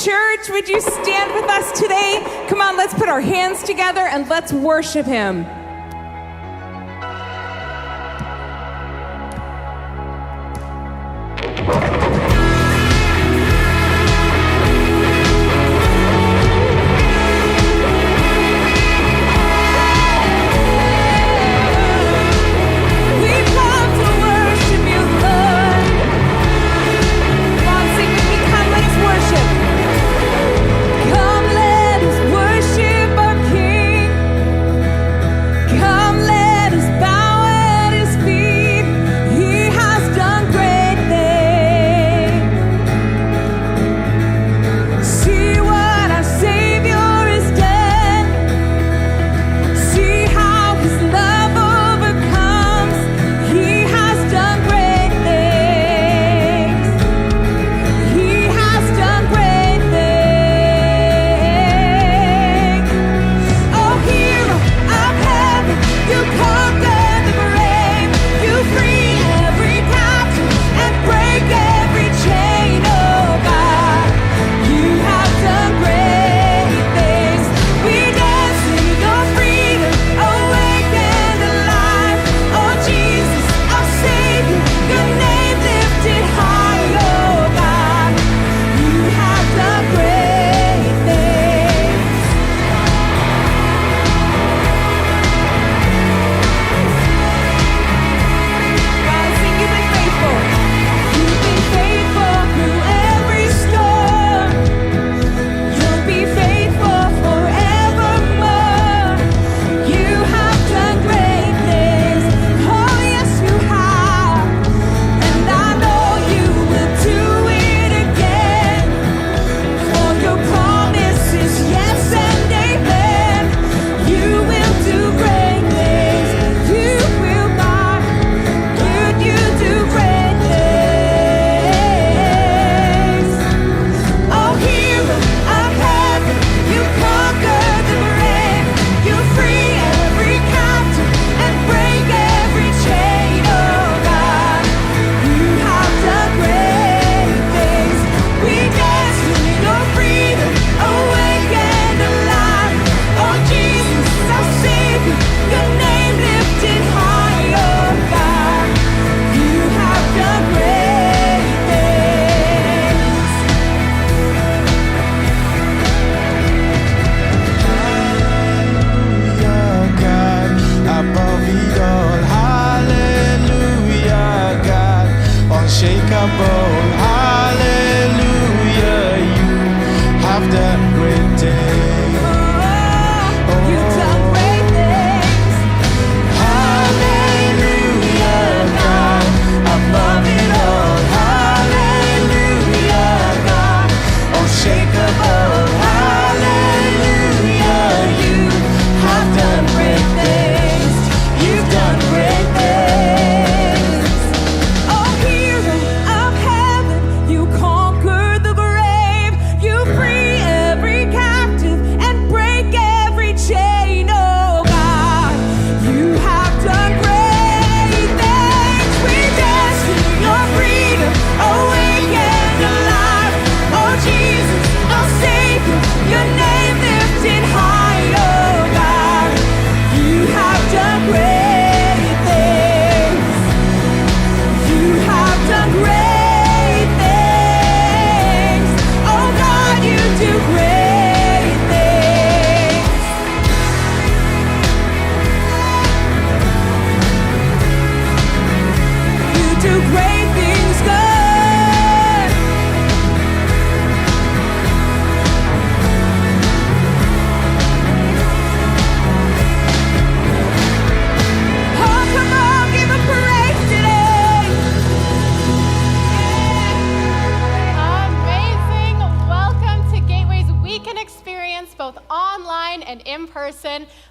church, would you stand with us today? Come on, let's put our hands together and let's worship him.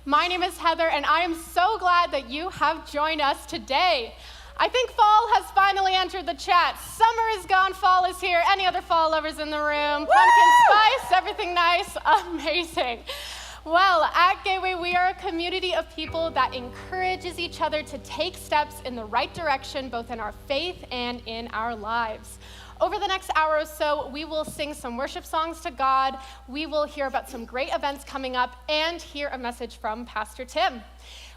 My name is Heather, and I am so glad that you have joined us today. I think fall has finally entered the chat. Summer is gone, fall is here. Any other fall lovers in the room? Woo! Pumpkin spice, everything nice, amazing. Well, at Gateway, we are a community of people that encourages each other to take steps in the right direction, both in our faith and in our lives. Over the next hour or so, we will sing some worship songs to God. We will hear about some great events coming up and hear a message from Pastor Tim.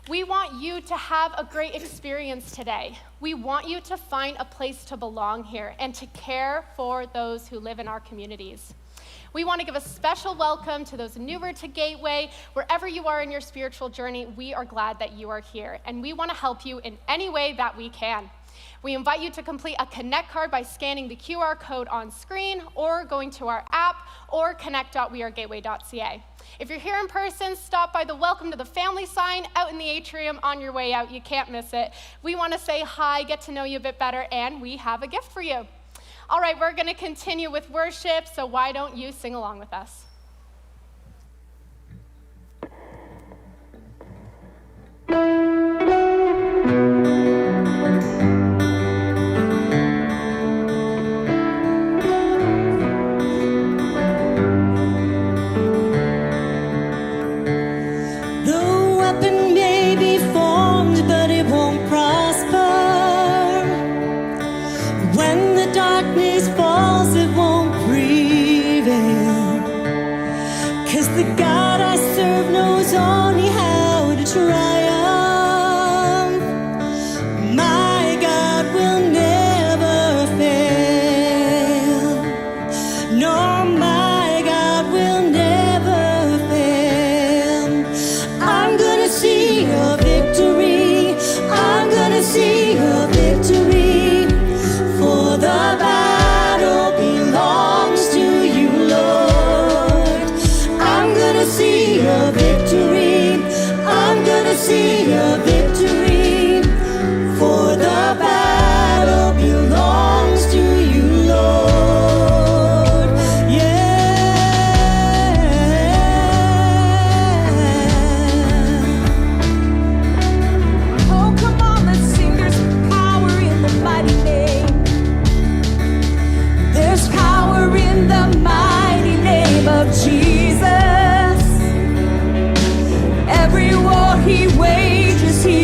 We want you to have a great experience today. We want you to find a place to belong here and to care for those who live in our communities. We want to give a special welcome to those newer to Gateway. Wherever you are in your spiritual journey, we are glad that you are here, and we want to help you in any way that we can. We invite you to complete a Connect card by scanning the QR code on screen or going to our app or connect.wearegateway.ca. If you're here in person, stop by the Welcome to the Family sign out in the atrium on your way out. You can't miss it. We want to say hi, get to know you a bit better, and we have a gift for you. All right, we're going to continue with worship, so why don't you sing along with us? Darkness falls, it won't prevail. 'Cause the God I serve knows only how to triumph. My God will never fail. No, my God will never fail. I'm gonna see a victory. I'm gonna see a victory. The battle belongs to you, Lord. I'm gonna see a victory. I'm gonna see a victory. For the battle belongs to you, Lord. Yeah. Oh, come on, let's sing. There's power in the mighty name. There's power in the mighty name of Jesus. Every war he wages, he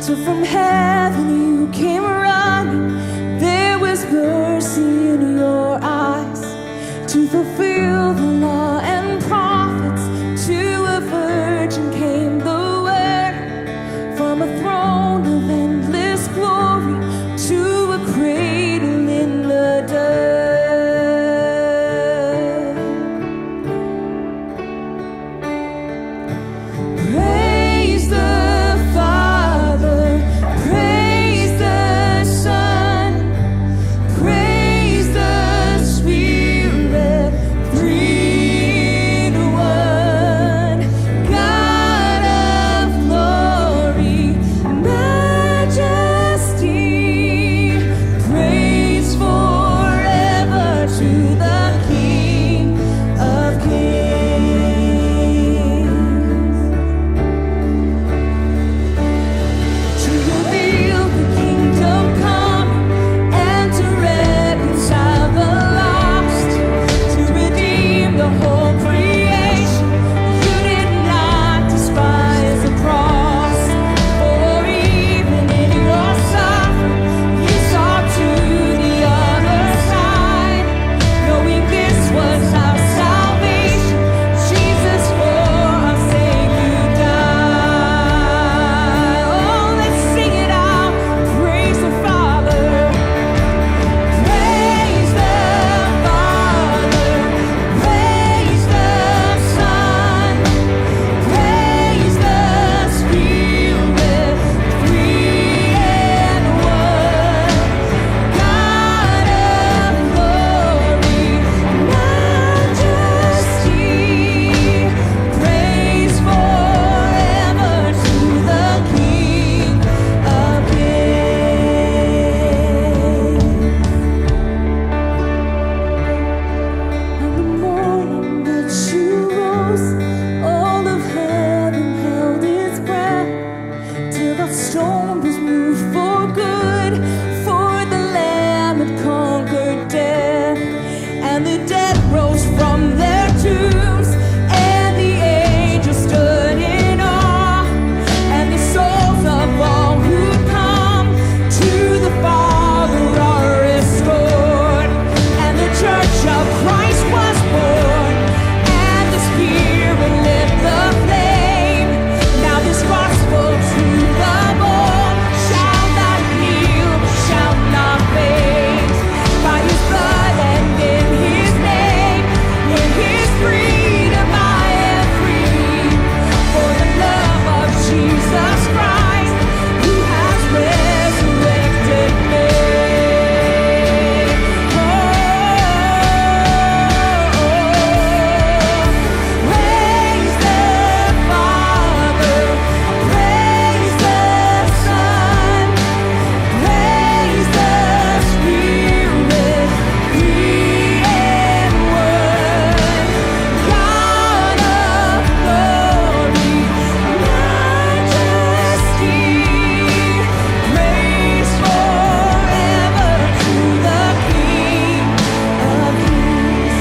So from heaven you came running. There was mercy in your eyes to fulfill the law and prophets. To a virgin came the word from a throne of endless glory to a cradle in the dirt. Praise the Father, praise the Son, praise the Spirit, three in one. God of glory, majesty, praise forever to the King of Kings. To reveal the kingdom come and to reconcile the lost, to redeem the whole creation. You did not despise the cross, for even in your suffering you saw to the other side, knowing this was our salvation. Jesus, for our sake you died. Oh, let's sing it out. Praise the Father. Praise the Father. Praise the Son. Praise the Spirit. Three in one. God of glory, majesty, praise forever to the King of Kings. On the morning that you rose, all of heaven held its breath, till the stone was moved for good, for the Lamb had conquered death, and the dead rose from their tombs, and the angels stood in awe, and the souls of all who come to the Father are restored, and the church of Christ was born, and the Spirit lit the flame. Now this gospel to the bold shall not yield, shall not fade. By His blood and in His name, in His freedom I am free. For the love of Jesus Christ, who has resurrected me. Praise the Father, praise the Son, praise the Spirit, three in one. God of glory, majesty, praise forever to the King of Kings.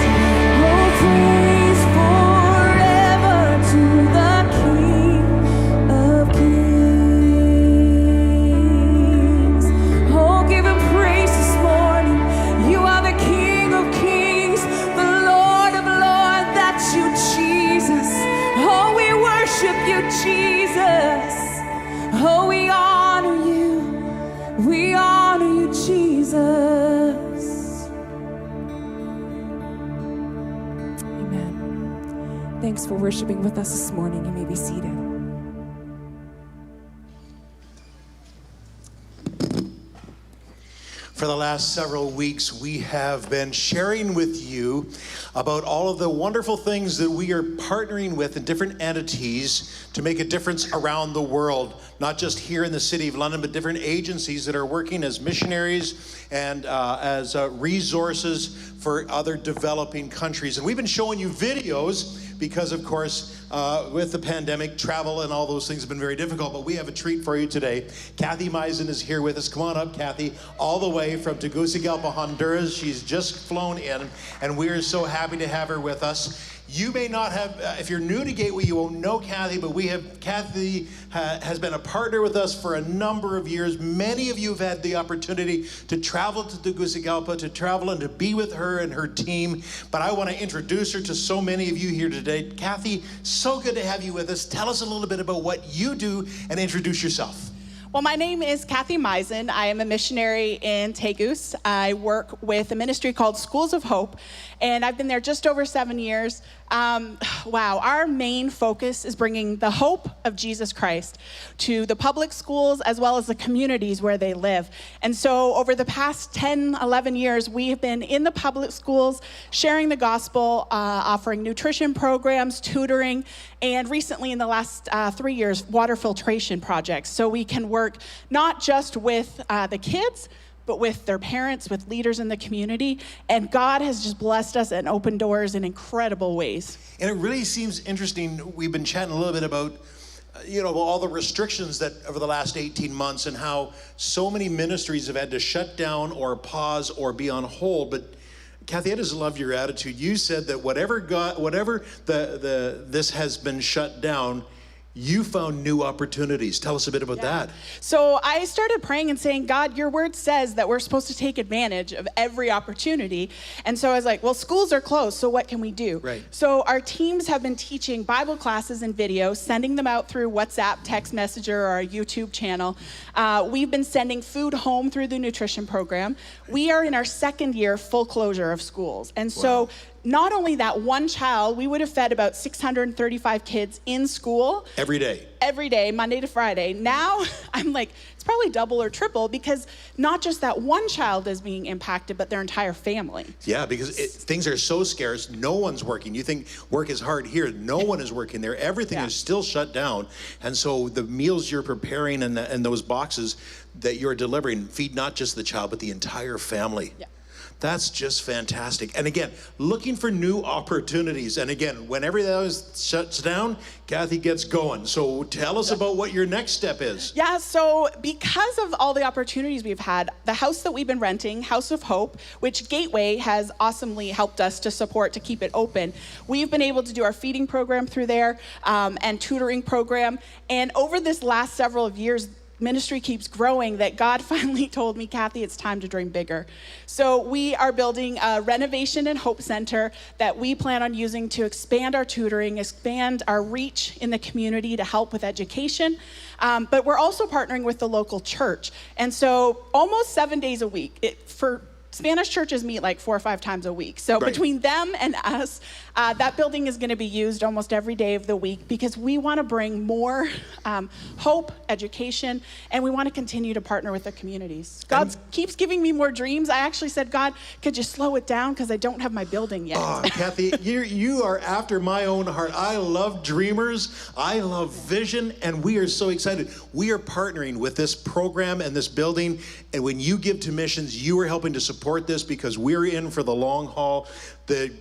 Oh, praise forever to the King of Kings. Oh, give Him praise this morning. You are the King of Kings, the Lord of Lords. That's you, Jesus. Oh, we worship you, Jesus. Oh, we honor you. We honor you, Jesus. Amen. Thanks for worshiping with us this morning. You may be seated. For the last several weeks, we have been sharing with you about all of the wonderful things that we are partnering with in different entities to make a difference around the world, not just here in the city of London, but different agencies that are working as missionaries and as resources for other developing countries. And we've been showing you videos because, of course, with the pandemic, travel and all those things have been very difficult, but we have a treat for you today. Kathy Meisen is here with us. Come on up, Kathy, all the way from Tegucigalpa, Honduras. She's just flown in, and we are so happy to have her with us. You may not have, if you're new to Gateway, you won't know Kathy, but Kathy has been a partner with us for a number of years. Many of you have had the opportunity to travel to Tegucigalpa, to travel and to be with her and her team. But I want to introduce her to so many of you here today. Kathy, so good to have you with us. Tell us a little bit about what you do and introduce yourself. Well, my name is Kathy Meisen. I am a missionary in Tegus. I work with a ministry called Schools of Hope, and I've been there just over 7 years. Wow, our main focus is bringing the hope of Jesus Christ to the public schools as well as the communities where they live. And so over the past 10, 11 years, we have been in the public schools sharing the gospel, offering nutrition programs, tutoring, and recently in the last 3 years, water filtration projects. So we can work not just with the kids, but with their parents, with leaders in the community. And God has just blessed us and opened doors in incredible ways. And it really seems interesting. We've been chatting a little bit about, all the restrictions that over the last 18 months and how so many ministries have had to shut down or pause or be on hold. But Kathy, I just love your attitude. You said that whatever this has been shut down, you found new opportunities. Tell us a bit about that. So I started praying and saying, God, your word says that we're supposed to take advantage of every opportunity. And so I was like, well, schools are closed, so what can we do? Right. So our teams have been teaching Bible classes and videos, sending them out through WhatsApp, text messenger, or our YouTube channel. We've been sending food home through the nutrition program. We are in our second year full closure of schools. And so not only that one child, we would have fed about 635 kids in school. Every day. Every day, Monday to Friday. Now, I'm like, it's probably double or triple because not just that one child is being impacted, but their entire family. Yeah, because things are so scarce, no one's working. You think work is hard here, no one is working there. Everything is still shut down. And so the meals you're preparing and those boxes that you're delivering feed not just the child, but the entire family. Yeah. That's just fantastic. And again, looking for new opportunities. And again, when everything else shuts down, Kathy gets going. So tell us about what your next step is. Yeah, so because of all the opportunities we've had, the house that we've been renting, House of Hope, which Gateway has awesomely helped us to support to keep it open, we've been able to do our feeding program through there and tutoring program. And over this last several years, ministry keeps growing that God finally told me, Kathy, it's time to dream bigger. So we are building a renovation and hope center that we plan on using to expand our tutoring, expand our reach in the community to help with education. But we're also partnering with the local church. And so almost 7 days a week, for Spanish churches meet like 4 or 5 times a week. So between them and us, that building is going to be used almost every day of the week because we want to bring more hope, education, and we want to continue to partner with the communities. God keeps giving me more dreams. I actually said, God, could you slow it down because I don't have my building yet. Oh, Kathy, you are after my own heart. I love dreamers. I love vision, and we are so excited. We are partnering with this program and this building, and when you give to missions, you are helping to support this because we're in for the long haul. The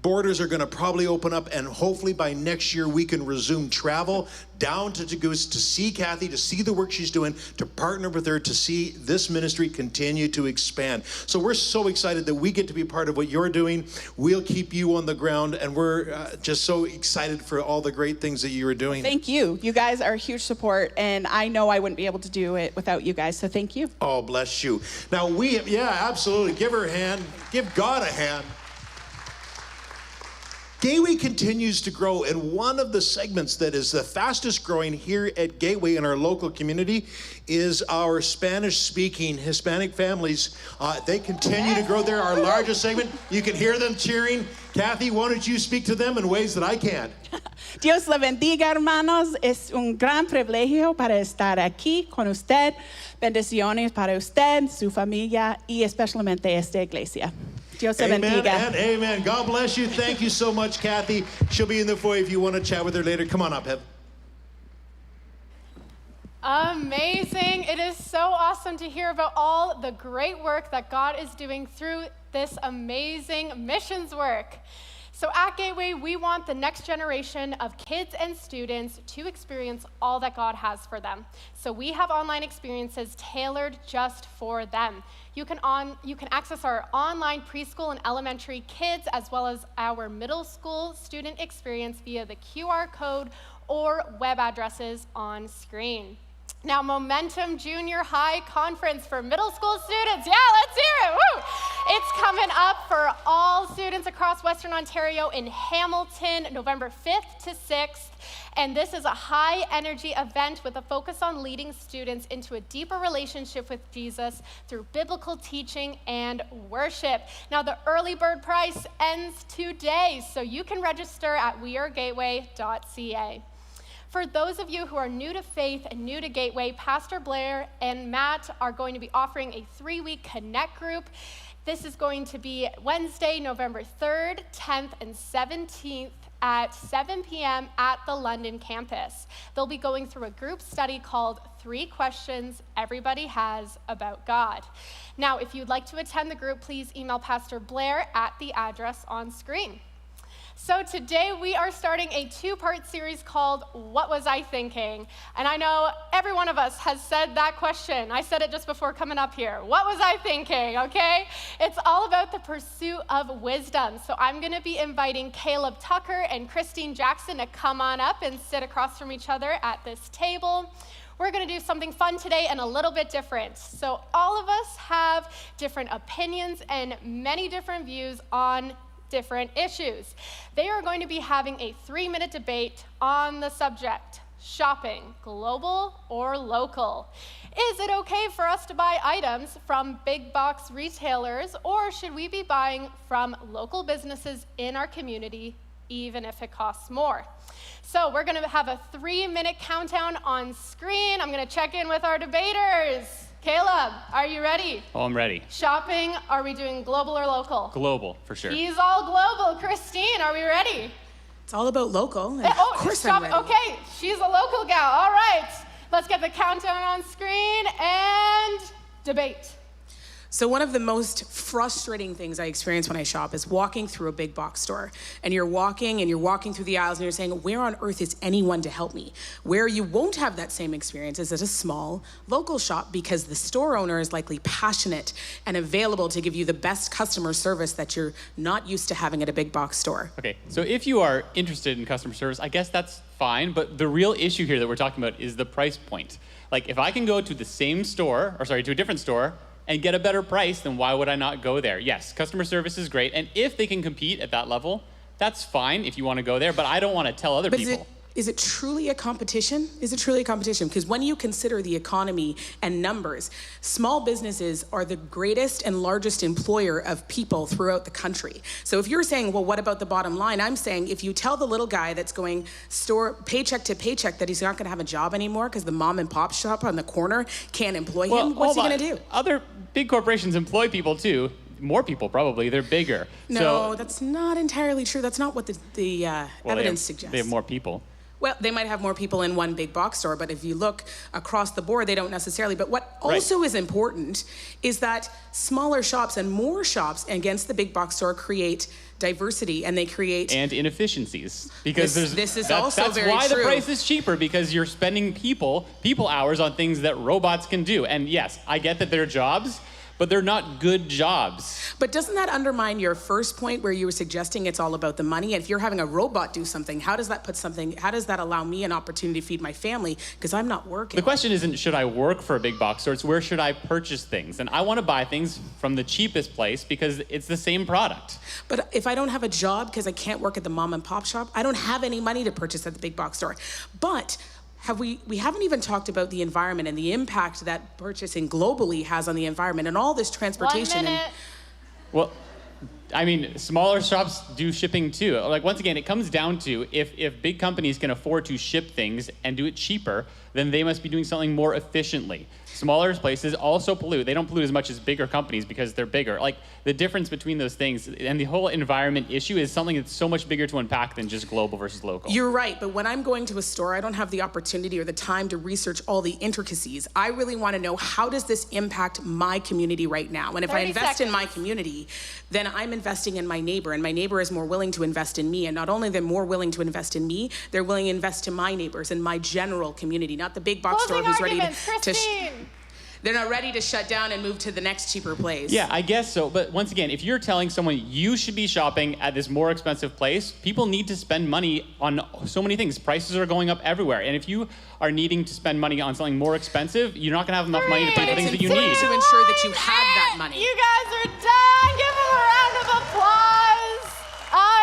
borders are going to probably open up, and hopefully by next year we can resume travel down to Tegus to see Kathy, to see the work she's doing, to partner with her, to see this ministry continue to expand. So we're so excited that we get to be part of what you're doing. We'll keep you on the ground, and we're just so excited for all the great things that you are doing. Thank you. You guys are a huge support, and I know I wouldn't be able to do it without you guys, so thank you. Oh, bless you. Now absolutely. Give her a hand. Give God a hand. Gateway continues to grow, and one of the segments that is the fastest growing here at Gateway in our local community is our Spanish-speaking Hispanic families. They continue to grow. They're our largest segment. You can hear them cheering. Kathy, why don't you speak to them in ways that I can't? Dios le bendiga, hermanos. Es un gran privilegio para estar aquí con usted. Bendiciones para usted, su familia, y especialmente esta iglesia. Dios le bendiga. Amen and amen. God bless you. Thank you so much, Kathy. She'll be in the foyer if you want to chat with her later. Come on up, Hev. Amazing. It is so awesome to hear about all the great work that God is doing through this amazing missions work. So at Gateway, we want the next generation of kids and students to experience all that God has for them. So we have online experiences tailored just for them. You can access our online preschool and elementary kids as well as our middle school student experience via the QR code or web addresses on screen. Now, Momentum Junior High Conference for middle school students. Yeah, let's hear it. Woo! It's coming up for all students across Western Ontario in Hamilton, November 5th to 6th. And this is a high-energy event with a focus on leading students into a deeper relationship with Jesus through biblical teaching and worship. Now, the early bird price ends today, so you can register at wearegateway.ca. For those of you who are new to faith and new to Gateway, Pastor Blair and Matt are going to be offering a 3-week Connect group. This is going to be Wednesday, November 3rd, 10th, and 17th at 7 p.m. at the London campus. They'll be going through a group study called 3 Questions Everybody Has About God. Now, if you'd like to attend the group, please email Pastor Blair at the address on screen. So today we are starting a 2-part series called What Was I Thinking? And I know every one of us has said that question. I said it just before coming up here. What was I thinking, okay? It's all about the pursuit of wisdom. So I'm gonna be inviting Caleb Tucker and Christine Jackson to come on up and sit across from each other at this table. We're gonna do something fun today and a little bit different. So all of us have different opinions and many different views on different issues. They are going to be having a 3-minute debate on the subject, shopping, global or local. Is it okay for us to buy items from big box retailers, or should we be buying from local businesses in our community, even if it costs more? So we're gonna have a 3-minute countdown on screen. I'm gonna check in with our debaters. Caleb, are you ready? Oh, I'm ready. Shopping, are we doing global or local? Global, for sure. He's all global. Christine, are we ready? It's all about local. And Oh, of course I'm ready. Okay, she's a local gal. All right, let's get the countdown on screen and debate. So one of the most frustrating things I experience when I shop is walking through a big box store. And you're walking through the aisles and you're saying, where on earth is anyone to help me? Where you won't have that same experience is at a small local shop, because the store owner is likely passionate and available to give you the best customer service that you're not used to having at a big box store. Okay, so if you are interested in customer service, I guess that's fine, but the real issue here that we're talking about is the price point. Like, if I can go to the same store, to a different store, and get a better price, then why would I not go there? Yes, customer service is great, and if they can compete at that level, that's fine if you want to go there, but I don't want to tell other people. Is it truly a competition? Is it truly a competition? Because when you consider the economy and numbers, small businesses are the greatest and largest employer of people throughout the country. So if you're saying, well, what about the bottom line? I'm saying, if you tell the little guy that's going paycheck to paycheck that he's not gonna have a job anymore because the mom and pop shop on the corner can't employ him, what's he gonna do? Other big corporations employ people too. More people, probably. They're bigger. No, that's not entirely true. That's not what the evidence suggests. They have more people. Well, they might have more people in one big box store, but if you look across the board, they don't necessarily. But what also is important is that smaller shops and more shops against the big box store create diversity, and they create... And inefficiencies. Because this is also very true. That's why the price is cheaper, because you're spending people hours on things that robots can do. And yes, I get that they're jobs, but they're not good jobs. But doesn't that undermine your first point where you were suggesting it's all about the money? And if you're having a robot do something, how does that allow me an opportunity to feed my family? Because I'm not working. The question isn't, should I work for a big box store? It's, where should I purchase things? And I want to buy things from the cheapest place because it's the same product. But if I don't have a job because I can't work at the mom and pop shop, I don't have any money to purchase at the big box store. But we haven't even talked about the environment and the impact that purchasing globally has on the environment and all this transportation. 1 minute. Well, I mean, smaller shops do shipping too. Like, once again, it comes down to if big companies can afford to ship things and do it cheaper, then they must be doing something more efficiently. Smaller places also pollute. They don't pollute as much as bigger companies because they're bigger. Like, the difference between those things and the whole environment issue is something that's so much bigger to unpack than just global versus local. You're right, but when I'm going to a store, I don't have the opportunity or the time to research all the intricacies. I really want to know, how does this impact my community right now? And if I invest in my community, then I'm investing in my neighbor, and my neighbor is more willing to invest in me. And not only they're more willing to invest in me, they're willing to invest in my neighbors and my general community, not the big box store who's ready to they're not ready to shut down and move to the next cheaper place. Yeah, I guess so. But once again, if you're telling someone you should be shopping at this more expensive place, people need to spend money on so many things. Prices are going up everywhere. And if you are needing to spend money on something more expensive, you're not going to have enough money to pay for things that you need. to ensure that you have that money. You guys are done. Give them a round of applause.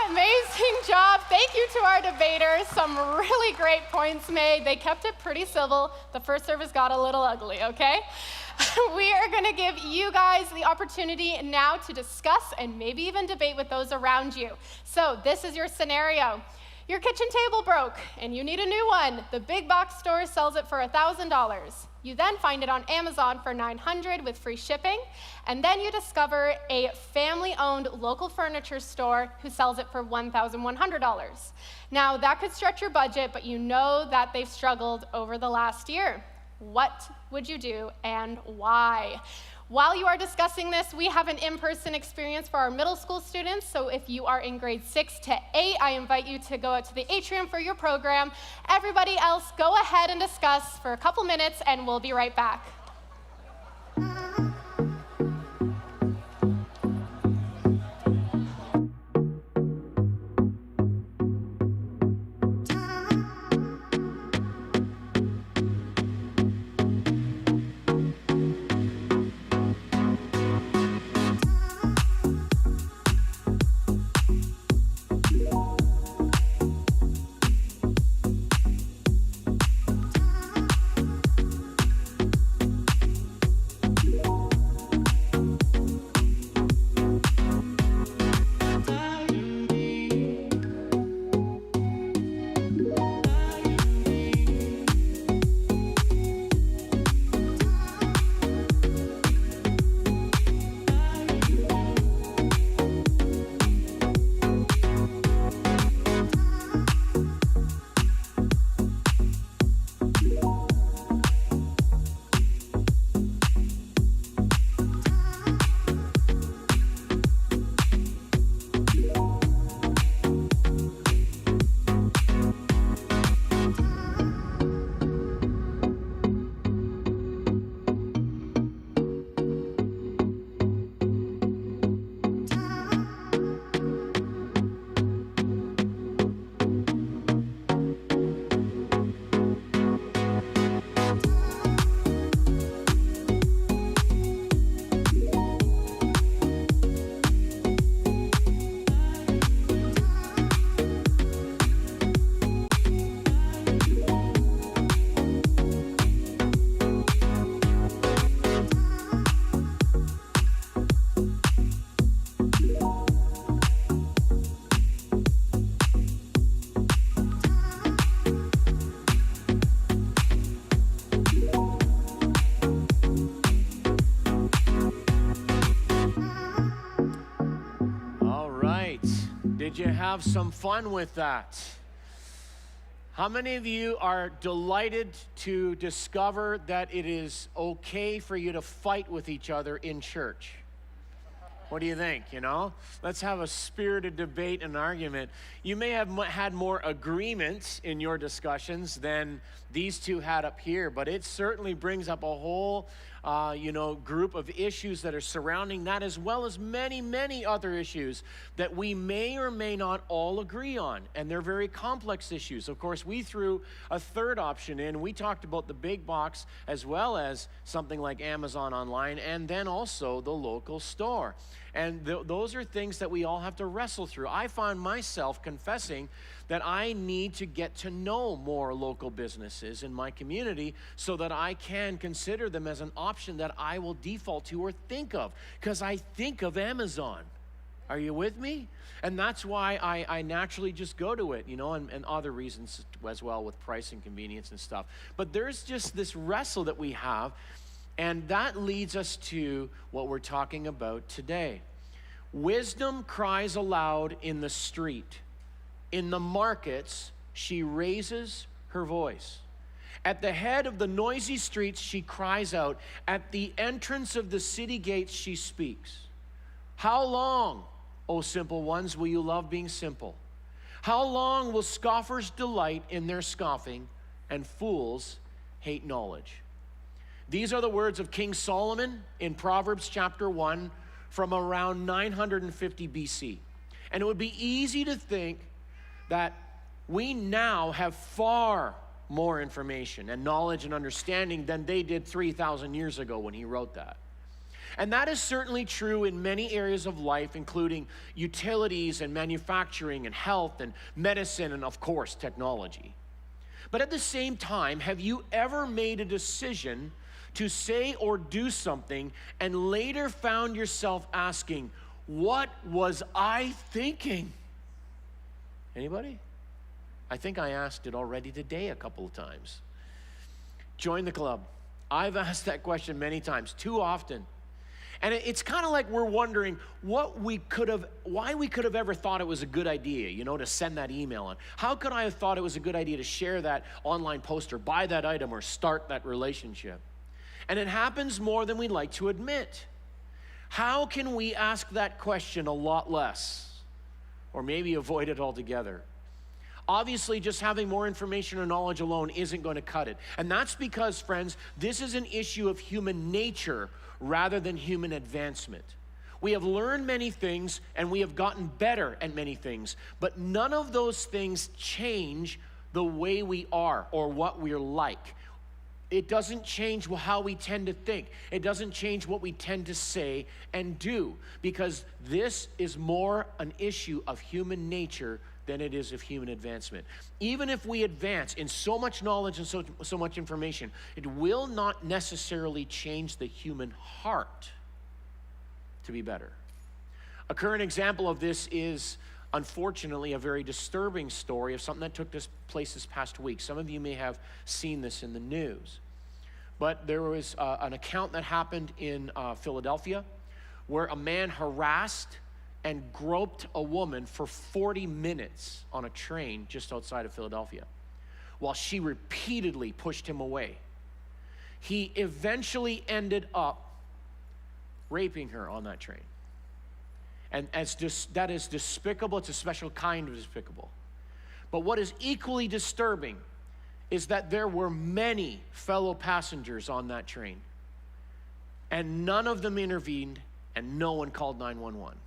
Amazing job. Thank you to our debaters. Some really great points made. They kept it pretty civil. The first service got a little ugly, okay? We are going to give you guys the opportunity now to discuss and maybe even debate with those around you. So this is your scenario. Your kitchen table broke and you need a new one. The big box store sells it for $1,000. You then find it on Amazon for $900 with free shipping, and then you discover a family-owned local furniture store who sells it for $1,100. Now, that could stretch your budget, but you know that they've struggled over the last year. What would you do and why? While you are discussing this, we have an in-person experience for our middle school students. So if you are in grade 6 to 8, I invite you to go out to the atrium for your program. Everybody else, go ahead and discuss for a couple minutes, and we'll be right back. Did you have some fun with that? How many of you are delighted to discover that it is okay for you to fight with each other in church? What do you think, you know? Let's have a spirited debate and argument. You may have had more agreements in your discussions than these two had up here, but it certainly brings up a whole group of issues that are surrounding that, as well as many, many other issues that we may or may not all agree on. And they're very complex issues. Of course, we threw a third option in. We talked about the big box as well as something like Amazon online, and then also the local store. And those are things that we all have to wrestle through. I find myself confessing that I need to get to know more local businesses in my community so that I can consider them as an option that I will default to or think of, because I think of Amazon. Are you with me? And that's why I naturally just go to it, and other reasons as well with price and convenience and stuff. But there's just this wrestle that we have And that leads us to what we're talking about today. Wisdom cries aloud in the street. In the markets, she raises her voice. At the head of the noisy streets, she cries out. At the entrance of the city gates, she speaks. How long, O simple ones, will you love being simple? How long will scoffers delight in their scoffing and fools hate knowledge? These are the words of King Solomon in Proverbs chapter 1 from around 950 BC. And it would be easy to think that we now have far more information and knowledge and understanding than they did 3,000 years ago when he wrote that. And that is certainly true in many areas of life, including utilities and manufacturing and health and medicine and, of course, technology. But at the same time, have you ever made a decision to say or do something and later found yourself asking, what was I thinking? Anybody? I think I asked it already today a couple of times. Join the club. I've asked that question many times, too often. And it's kind of like we're wondering why we could have ever thought it was a good idea, to send that email on. How could I have thought it was a good idea to share that online post or buy that item or start that relationship? And it happens more than we'd like to admit. How can we ask that question a lot less? Or maybe avoid it altogether? Obviously, just having more information or knowledge alone isn't going to cut it. And that's because, friends, this is an issue of human nature rather than human advancement. We have learned many things and we have gotten better at many things, but none of those things change the way we are or what we're like. It doesn't change how we tend to think. It doesn't change what we tend to say and do, because this is more an issue of human nature than it is of human advancement. Even if we advance in so much knowledge and so much information, it will not necessarily change the human heart to be better. A current example of this is, unfortunately, a very disturbing story of something that took place this past week. Some of you may have seen this in the news. But there was an account that happened in Philadelphia where a man harassed and groped a woman for 40 minutes on a train just outside of Philadelphia while she repeatedly pushed him away. He eventually ended up raping her on that train. And that is despicable. It's a special kind of despicable. But what is equally disturbing is that there were many fellow passengers on that train, and none of them intervened, and no one called 911.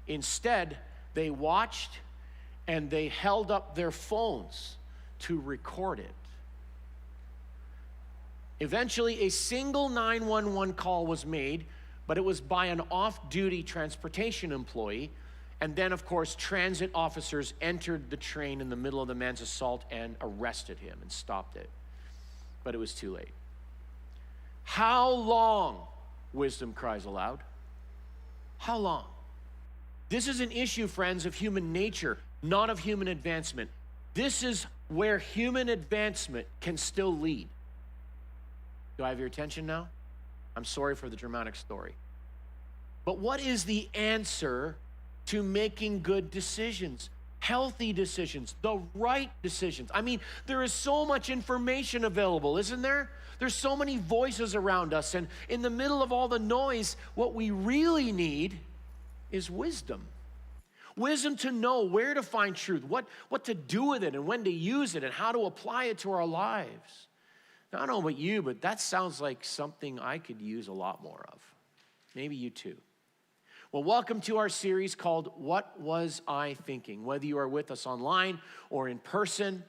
Instead, they watched and they held up their phones to record it. Eventually, a single 911 call was made, but it was by an off-duty transportation employee. And then, of course, transit officers entered the train in the middle of the man's assault and arrested him and stopped it. But it was too late. How long, wisdom cries aloud? How long? This is an issue, friends, of human nature, not of human advancement. This is where human advancement can still lead. Do I have your attention now? I'm sorry for the dramatic story. But what is the answer to making good decisions, healthy decisions, the right decisions? I mean, there is so much information available, isn't there? There's so many voices around us, and in the middle of all the noise, what we really need is wisdom. Wisdom to know where to find truth, what to do with it, and when to use it, and how to apply it to our lives. Now, I don't know about you, but that sounds like something I could use a lot more of. Maybe you too. Well, welcome to our series called What Was I Thinking? Whether you are with us online or in person,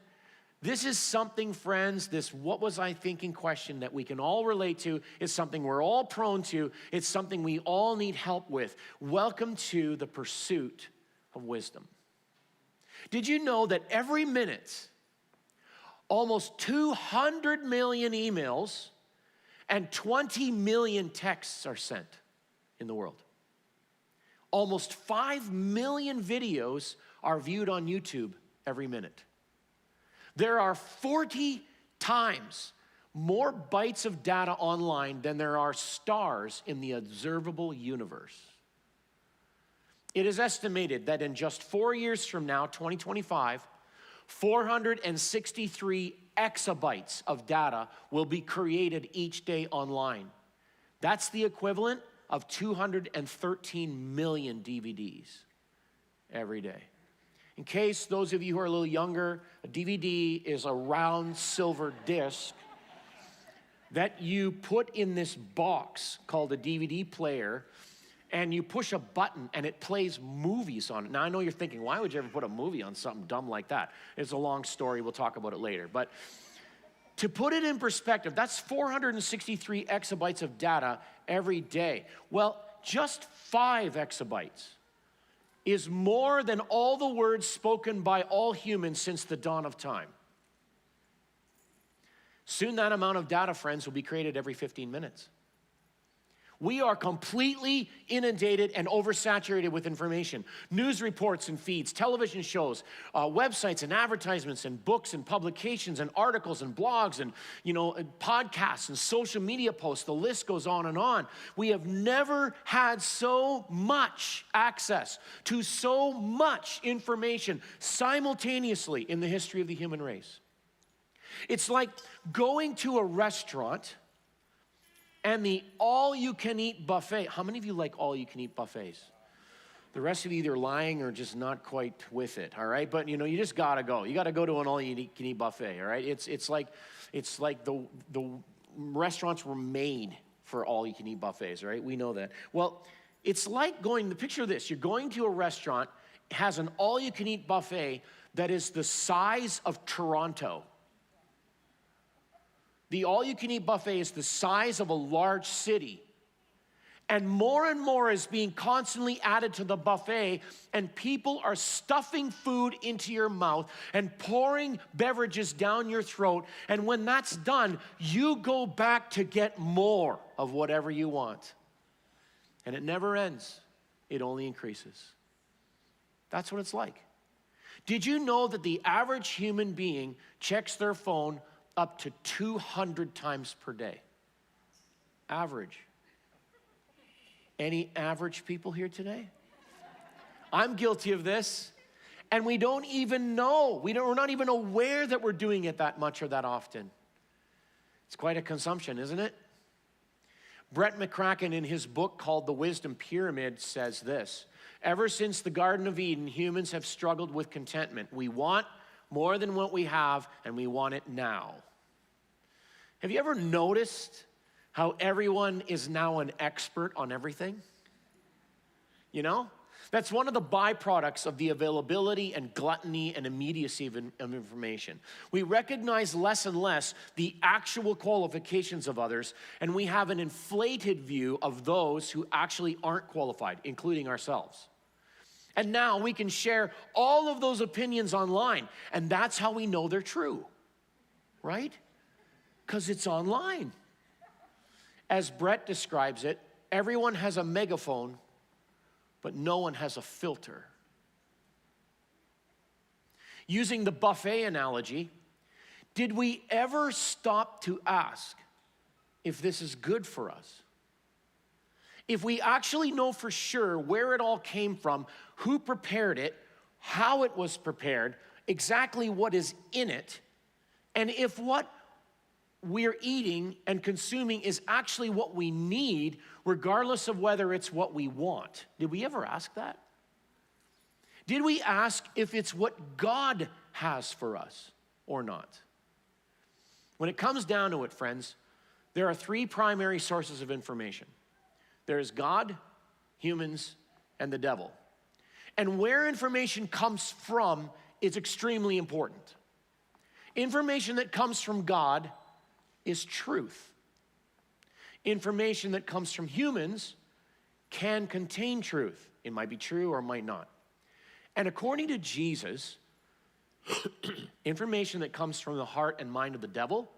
this is something, friends, this what was I thinking question that we can all relate to. It's something we're all prone to. It's something we all need help with. Welcome to the pursuit of wisdom. Did you know that every minute, almost 200 million emails and 20 million texts are sent in the world? Almost 5 million videos are viewed on YouTube every minute. There are 40 times more bytes of data online than there are stars in the observable universe. It is estimated that in just 4 years from now, 2025, 463 exabytes of data will be created each day online. That's the equivalent of 213 million DVDs every day. In case those of you who are a little younger, a DVD is a round silver disc that you put in this box called a DVD player, and you push a button and it plays movies on it. Now I know you're thinking, why would you ever put a movie on something dumb like that? It's a long story, we'll talk about it later. But to put it in perspective, that's 463 exabytes of data every day. Well, just 5 exabytes is more than all the words spoken by all humans since the dawn of time. Soon that amount of data, friends, will be created every 15 minutes. We are completely inundated and oversaturated with information. News reports and feeds, television shows, websites and advertisements and books and publications and articles and blogs and podcasts and social media posts. The list goes on and on. We have never had so much access to so much information simultaneously in the history of the human race. It's like going to a restaurant and the all-you-can-eat buffet. How many of you like all-you-can-eat buffets? The rest of you either lying or just not quite with it, all right? But you just gotta go. You gotta go to an all-you-can-eat buffet, all right? It's like the restaurants were made for all-you-can-eat buffets, right? We know that. Well, it's like picture this. You're going to a restaurant, has an all-you-can-eat buffet that is the size of Toronto. The all-you-can-eat buffet is the size of a large city. And more is being constantly added to the buffet, and people are stuffing food into your mouth and pouring beverages down your throat. And when that's done, you go back to get more of whatever you want. And it never ends. It only increases. That's what it's like. Did you know that the average human being checks their phone up to 200 times per day? Average. Any average people here today? I'm guilty of this, and we don't even know. We're not even aware that we're doing it that much or that often. It's quite a consumption, isn't it? Brett McCracken, in his book called The Wisdom Pyramid, says this: ever since the Garden of Eden, humans have struggled with contentment. We want more than what we have, and we want it now. Have you ever noticed how everyone is now an expert on everything? That's one of the byproducts of the availability and gluttony and immediacy of information. We recognize less and less the actual qualifications of others, and we have an inflated view of those who actually aren't qualified, including ourselves. And now we can share all of those opinions online, and that's how we know they're true, right? Because it's online. As Brett describes it, everyone has a megaphone, but no one has a filter. Using the buffet analogy, did we ever stop to ask if this is good for us? If we actually know for sure where it all came from, who prepared it, how it was prepared, exactly what is in it, and if what we're eating and consuming is actually what we need, regardless of whether it's what we want. Did we ever ask that? Did we ask if it's what God has for us or not? When it comes down to it, friends, there are 3 primary sources of information. There is God, humans, and the devil. And where information comes from is extremely important. Information that comes from God is truth. Information that comes from humans can contain truth. It might be true or it might not. And according to Jesus, information that comes from the heart and mind of the devil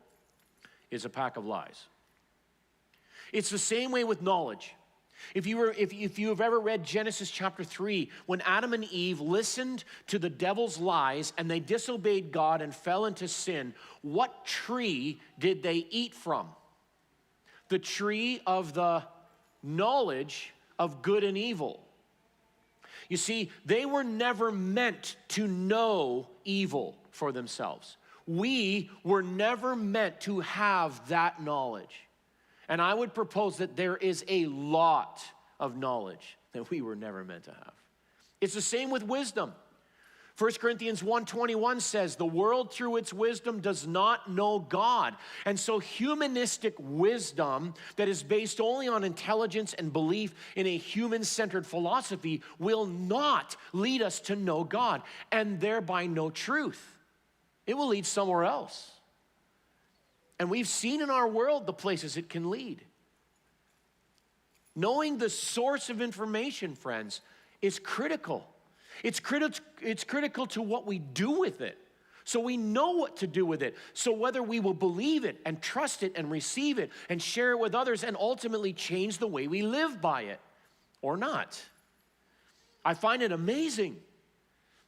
is a pack of lies. It's the same way with knowledge. If you have ever read Genesis chapter 3, when Adam and Eve listened to the devil's lies and they disobeyed God and fell into sin, what tree did they eat from? The tree of the knowledge of good and evil. You see, they were never meant to know evil for themselves. We were never meant to have that knowledge. And I would propose that there is a lot of knowledge that we were never meant to have. It's the same with wisdom. 1 Corinthians 1:21 says, the world through its wisdom does not know God. And so humanistic wisdom that is based only on intelligence and belief in a human-centered philosophy will not lead us to know God and thereby know truth. It will lead somewhere else. And we've seen in our world the places it can lead. Knowing the source of information, friends, is critical. It's critical to what we do with it. So we know what to do with it. So whether we will believe it and trust it and receive it and share it with others and ultimately change the way we live by it or not. I find it amazing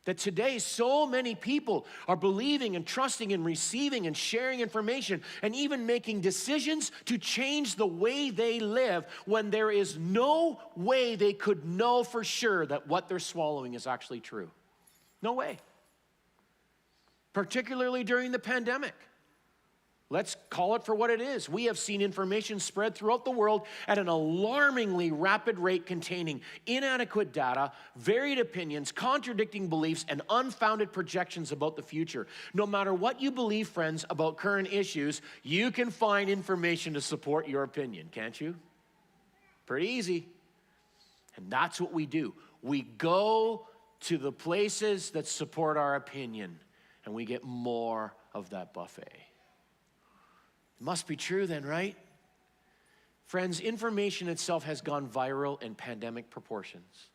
that today so many people are believing and trusting and receiving and sharing information and even making decisions to change the way they live when there is no way they could know for sure that what they're swallowing is actually true. No way. Particularly during the pandemic. Let's call it for what it is. We have seen information spread throughout the world at an alarmingly rapid rate containing inadequate data, varied opinions, contradicting beliefs, and unfounded projections about the future. No matter what you believe, friends, about current issues, you can find information to support your opinion, can't you? Pretty easy. And that's what we do. We go to the places that support our opinion, and we get more of that buffet. It must be true then, right? Friends, information itself has gone viral in pandemic proportions.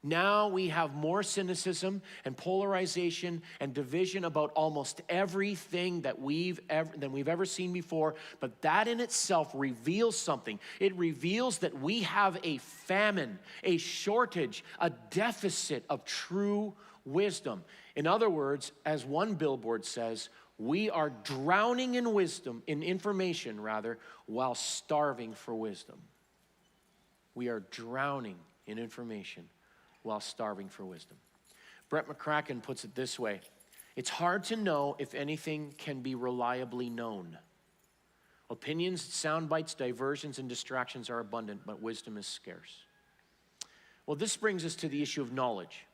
Now we have more cynicism and polarization and division about almost everything than we've ever seen before, but that in itself reveals something. It reveals that we have a famine, a shortage, a deficit of true wisdom. In other words, as one billboard says, we are drowning in information, while starving for wisdom. We are drowning in information while starving for wisdom. Brett McCracken puts it this way: it's hard to know if anything can be reliably known. Opinions, sound bites, diversions, and distractions are abundant, but wisdom is scarce. Well, this brings us to the issue of knowledge.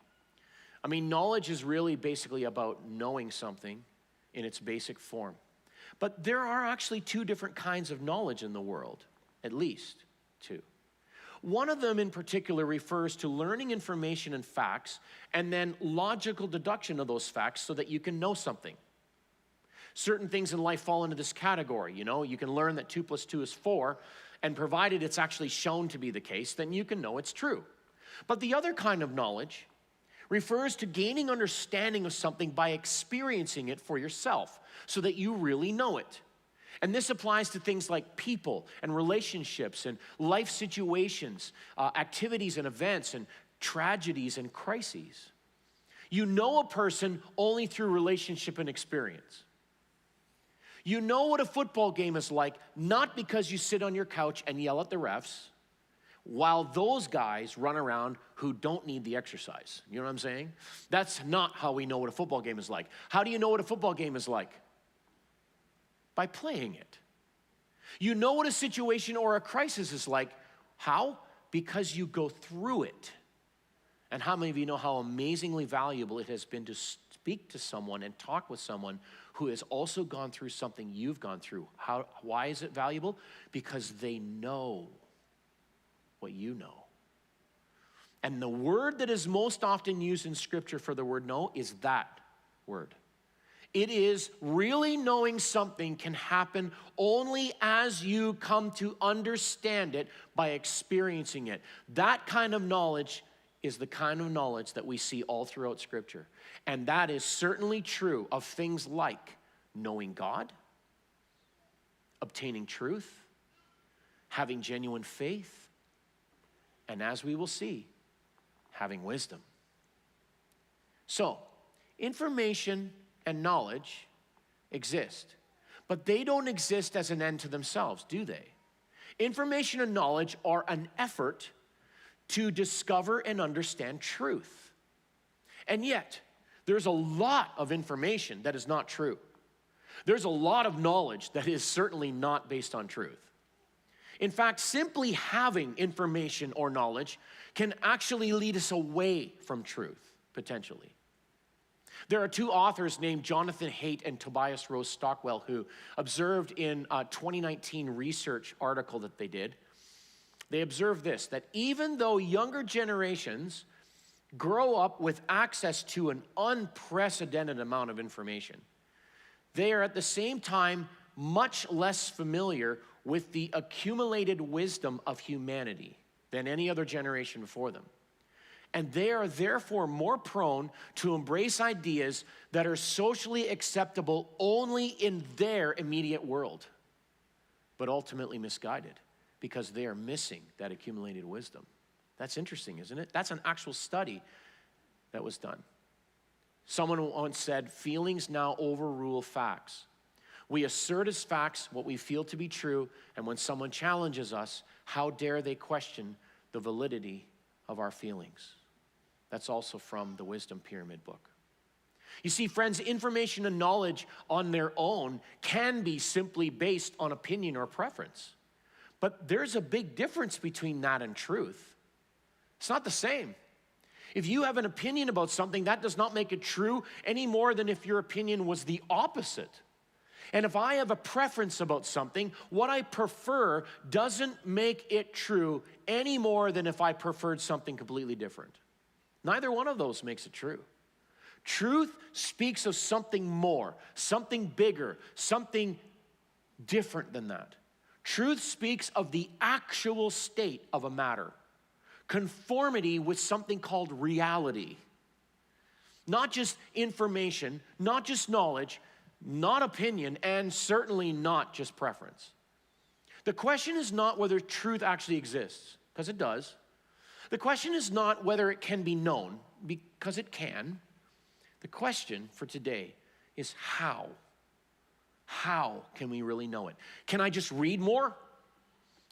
I mean, knowledge is really basically about knowing something in its basic form. But there are actually two different kinds of knowledge in the world, at least two. One of them in particular refers to learning information and facts and then logical deduction of those facts so that you can know something. Certain things in life fall into this category. You can learn that 2 + 2 is 4, and provided it's actually shown to be the case, then you can know it's true. But the other kind of knowledge refers to gaining understanding of something by experiencing it for yourself so that you really know it. And this applies to things like people and relationships and life situations, activities and events and tragedies and crises. You know a person only through relationship and experience. You know what a football game is like, not because you sit on your couch and yell at the refs, while those guys run around who don't need the exercise. You know what I'm saying? That's not how we know what a football game is like. How do you know what a football game is like? By playing it. You know what a situation or a crisis is like. How? Because you go through it. And how many of you know how amazingly valuable it has been to speak to someone and talk with someone who has also gone through something you've gone through? Why is it valuable? Because they know what you know. And the word that is most often used in Scripture for the word know is that word. It is really knowing something can happen only as you come to understand it by experiencing it. That kind of knowledge is the kind of knowledge that we see all throughout Scripture. And that is certainly true of things like knowing God, obtaining truth, having genuine faith, and as we will see, having wisdom. So, information and knowledge exist, but they don't exist as an end to themselves, do they? Information and knowledge are an effort to discover and understand truth. And yet, there's a lot of information that is not true. There's a lot of knowledge that is certainly not based on truth. In fact, simply having information or knowledge can actually lead us away from truth, potentially. There are two authors named Jonathan Haidt and Tobias Rose Stockwell who observed in a 2019 research article that they did. They observed this, that even though younger generations grow up with access to an unprecedented amount of information, they are at the same time much less familiar with the accumulated wisdom of humanity than any other generation before them. And they are therefore more prone to embrace ideas that are socially acceptable only in their immediate world, but ultimately misguided because they are missing that accumulated wisdom. That's interesting, isn't it? That's an actual study that was done. Someone once said, feelings now overrule facts. We assert as facts what we feel to be true, and when someone challenges us, how dare they question the validity of our feelings? That's also from the Wisdom Pyramid book. You see, friends, information and knowledge on their own can be simply based on opinion or preference. But there's a big difference between that and truth. It's not the same. If you have an opinion about something, that does not make it true any more than if your opinion was the opposite. And if I have a preference about something, what I prefer doesn't make it true any more than if I preferred something completely different. Neither one of those makes it true. Truth speaks of something more, something bigger, something different than that. Truth speaks of the actual state of a matter, conformity with something called reality. Not just information, not just knowledge, not opinion, and certainly not just preference. The question is not whether truth actually exists, because it does. The question is not whether it can be known, because it can. The question for today is how. How can we really know it? Can I just read more?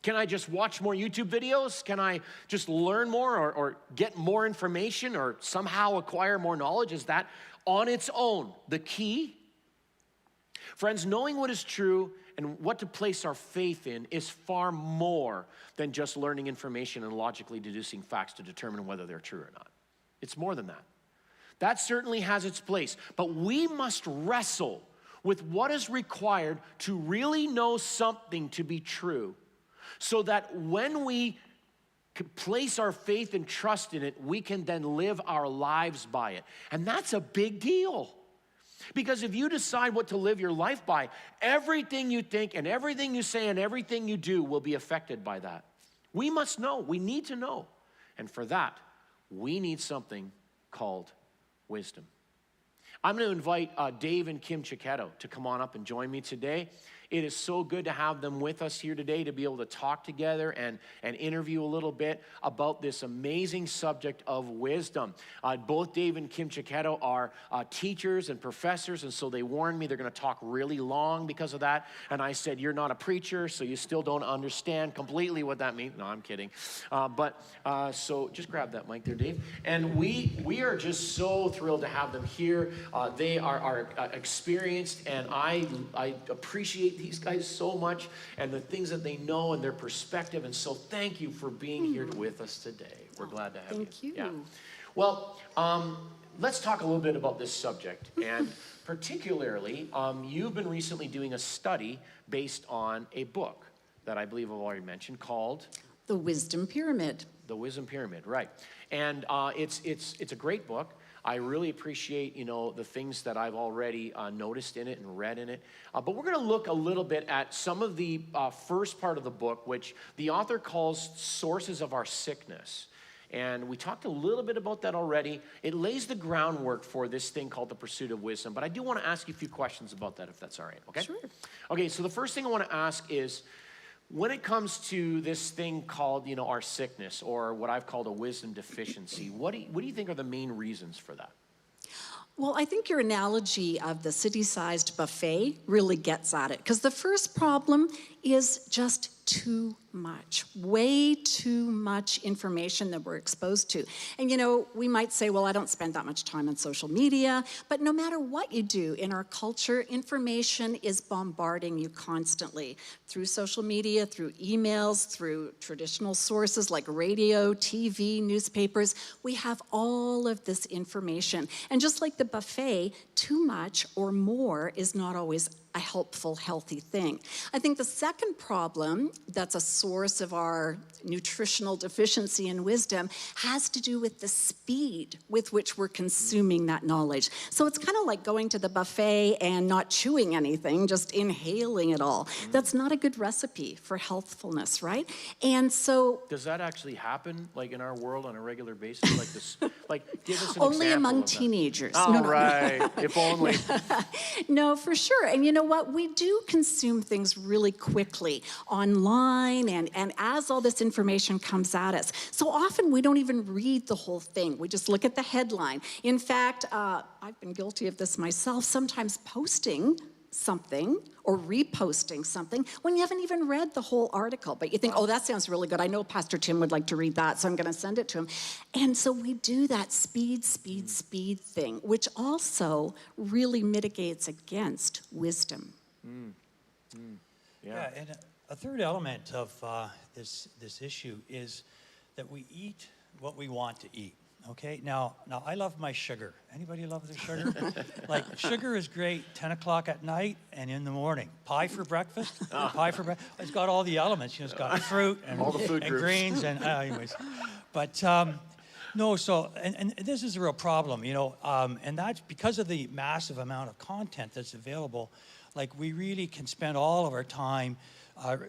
Can I just watch more YouTube videos? Can I just learn more or get more information or somehow acquire more knowledge? Is that on its own the key? Friends, knowing what is true and what to place our faith in is far more than just learning information and logically deducing facts to determine whether they're true or not. It's more than that. That certainly has its place, but we must wrestle with what is required to really know something to be true, so that when we place our faith and trust in it, we can then live our lives by it. And that's a big deal. Because if you decide what to live your life by, everything you think and everything you say and everything you do will be affected by that. We must know. We need to know. And for that, we need something called wisdom. I'm going to invite Dave and Kim Chiquetto to come on up and join me today. It is so good to have them with us here today to be able to talk together and interview a little bit about this amazing subject of wisdom. Both Dave and Kim Chiquetto are teachers and professors, and so they warned me they're going to talk really long because of that. And I said, you're not a preacher, so you still don't understand completely what that means. No, I'm kidding. So just grab that mic there, Dave. And we are just so thrilled to have them here. They are experienced, and I appreciate these guys so much and the things that they know and their perspective. And so thank you for being here with us today. We're glad to have you. Thank you. Yeah. Well, let's talk a little bit about this subject. And particularly, you've been recently doing a study based on a book that I believe I've already mentioned called The Wisdom Pyramid. The Wisdom Pyramid, right. And it's a great book. I really appreciate, the things that I've already noticed in it and read in it. But we're going to look a little bit at some of the first part of the book, which the author calls Sources of Our Sickness. And we talked a little bit about that already. It lays the groundwork for this thing called the pursuit of wisdom. But I do want to ask you a few questions about that, if that's all right, okay? Sure. Okay, so the first thing I want to ask is, When it comes to this thing called, our sickness, or what I've called a wisdom deficiency, what do you think are the main reasons for that? Well, I think your analogy of the city-sized buffet really gets at it, because the first problem is just too much, way too much information that we're exposed to. And we might say, well, I don't spend that much time on social media, but no matter what you do in our culture, information is bombarding you constantly through social media, through emails, through traditional sources like radio, TV, newspapers. We have all of this information. And just like the buffet, too much or more is not always a helpful, healthy thing. I think the second problem that's a source of our nutritional deficiency in wisdom has to do with the speed with which we're consuming that knowledge. So it's kind of like going to the buffet and not chewing anything, just inhaling it all. That's not a good recipe for healthfulness, right? And so... Does that actually happen, like in our world on a regular basis? Like this, give us an only example among of that. teenagers. Oh, No, no. right. If only. No, for sure. And you know what? We do consume things really quickly online and as all this information comes at us. So often we don't even read the whole thing. We just look at the headline. In fact, I've been guilty of this myself, sometimes posting something or reposting something when you haven't even read the whole article, but you think, oh, that sounds really good. I know Pastor Tim would like to read that, so I'm going to send it to him. And so we do that speed thing, which also really mitigates against wisdom. Yeah, and a third element of this issue is that we eat what we want to eat. Okay, now I love my sugar. Anybody love their sugar? Like, sugar is great 10 o'clock at night and in the morning. Pie for breakfast, it's got all the elements. It's got fruit and, all the food and groups. grains and anyways. But no, so, and this is a real problem, and that's because of the massive amount of content that's available. Like, we really can spend all of our time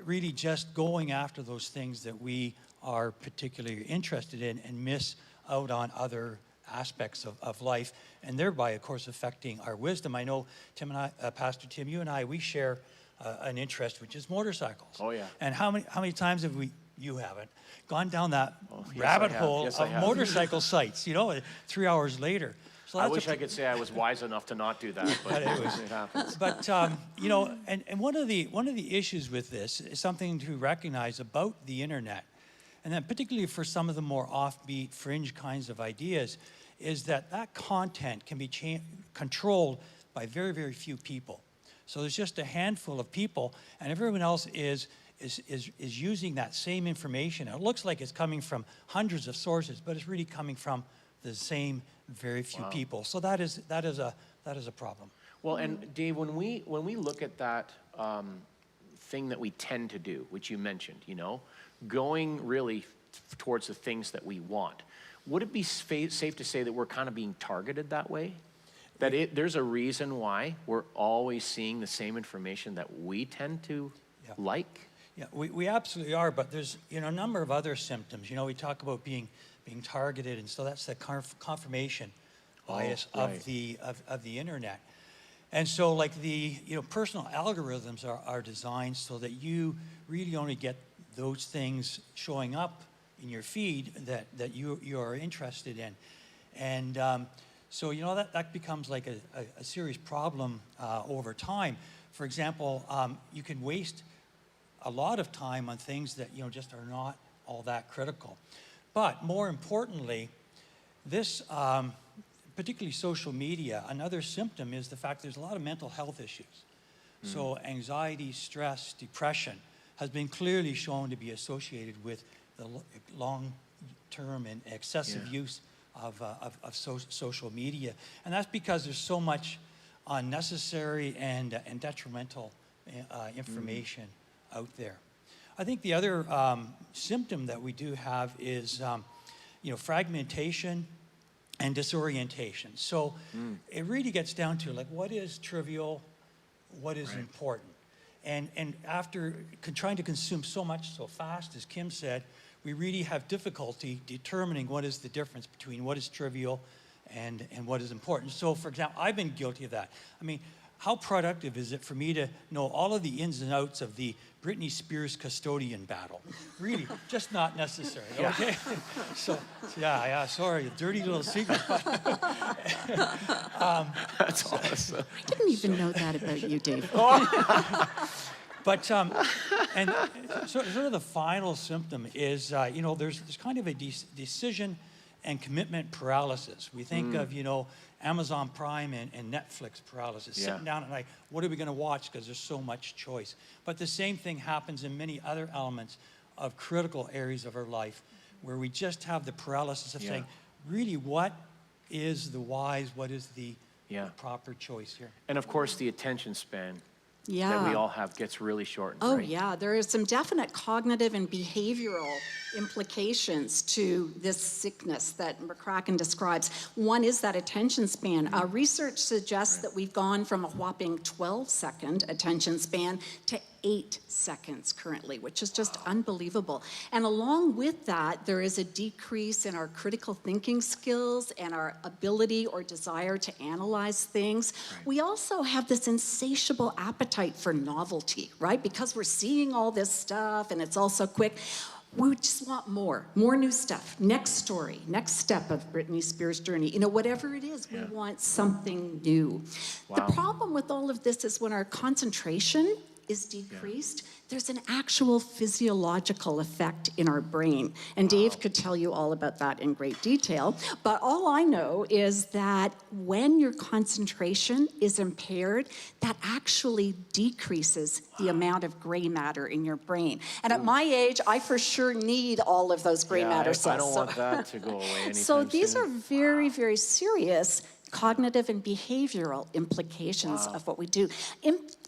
really just going after those things that we are particularly interested in and miss out on other aspects of life, and thereby, of course, affecting our wisdom. I know Tim and I, Pastor Tim, you and I, we share an interest, which is motorcycles. Oh, yeah. And how many times have you haven't, gone down that yes, rabbit I have. hole Yes, I of have. motorcycle sites, 3 hours later. So I that's wish I could say I was wise enough to not do that, but anyways. it happens. But and one of the issues with this is something to recognize about the internet, and then particularly for some of the more offbeat, fringe kinds of ideas, is that content can be controlled by very, very few people. So there's just a handful of people, and everyone else is using that same information. It looks like it's coming from hundreds of sources, but it's really coming from the same very few people. So that is a problem. Well, and Dave, when we look at that thing that we tend to do, which you mentioned, going really towards the things that we want, would it be safe to say that we're kind of being targeted that way? That there's a reason why we're always seeing the same information that we tend to like? Yeah, we absolutely are, but there's a number of other symptoms. We talk about being targeted, and so that's the confirmation bias of the internet. And so, like, the personal algorithms are designed so that you really only get those things showing up in your feed that you are interested in, and so that becomes like a serious problem over time. For example, you can waste a lot of time on things that just are not all that critical. But more importantly, this, particularly social media, another symptom is the fact there's a lot of mental health issues. So anxiety, stress, depression has been clearly shown to be associated with the long-term and excessive use of social media. And that's because there's so much unnecessary and detrimental information out there. I think the other symptom that we do have is, fragmentation and disorientation. So it really gets down to, like, what is trivial, what is important. And after trying to consume so much so fast, as Kim said, we really have difficulty determining what is the difference between what is trivial and what is important. So, for example, I've been guilty of that. I mean, how productive is it for me to know all of the ins and outs of the Britney Spears custodian battle? Really, just not necessary, okay? So yeah, sorry, a dirty little secret. That's awesome. I didn't even know that about you, Dave. But and sort of the final symptom is, there's kind of a decision and commitment paralysis. We think of, Amazon Prime and Netflix paralysis, sitting down at night, what are we going to watch, because there's so much choice. But the same thing happens in many other elements of critical areas of our life, where we just have the paralysis of saying, really, what is the wise, what is the proper choice here? And of course, the attention span Yeah. that we all have gets really shortened. Oh, right? yeah. There are some definite cognitive and behavioral implications to this sickness that McCracken describes. One is that attention span. Research suggests that we've gone from a whopping 12-second attention span to 8 seconds currently, which is just unbelievable. And along with that, there is a decrease in our critical thinking skills and our ability or desire to analyze things. We also have this insatiable appetite for novelty, right? Because we're seeing all this stuff and it's all so quick. We just want more new stuff. Next story, next step of Britney Spears' journey. Whatever it is, we want something new. The problem with all of this is when our concentration is decreased, there's an actual physiological effect in our brain. And Dave could tell you all about that in great detail. But all I know is that when your concentration is impaired, that actually decreases the amount of gray matter in your brain. And at my age, I for sure need all of those gray matter cells. I don't want that to go away anytime So these soon. are very, very serious cognitive and behavioral implications of what we do.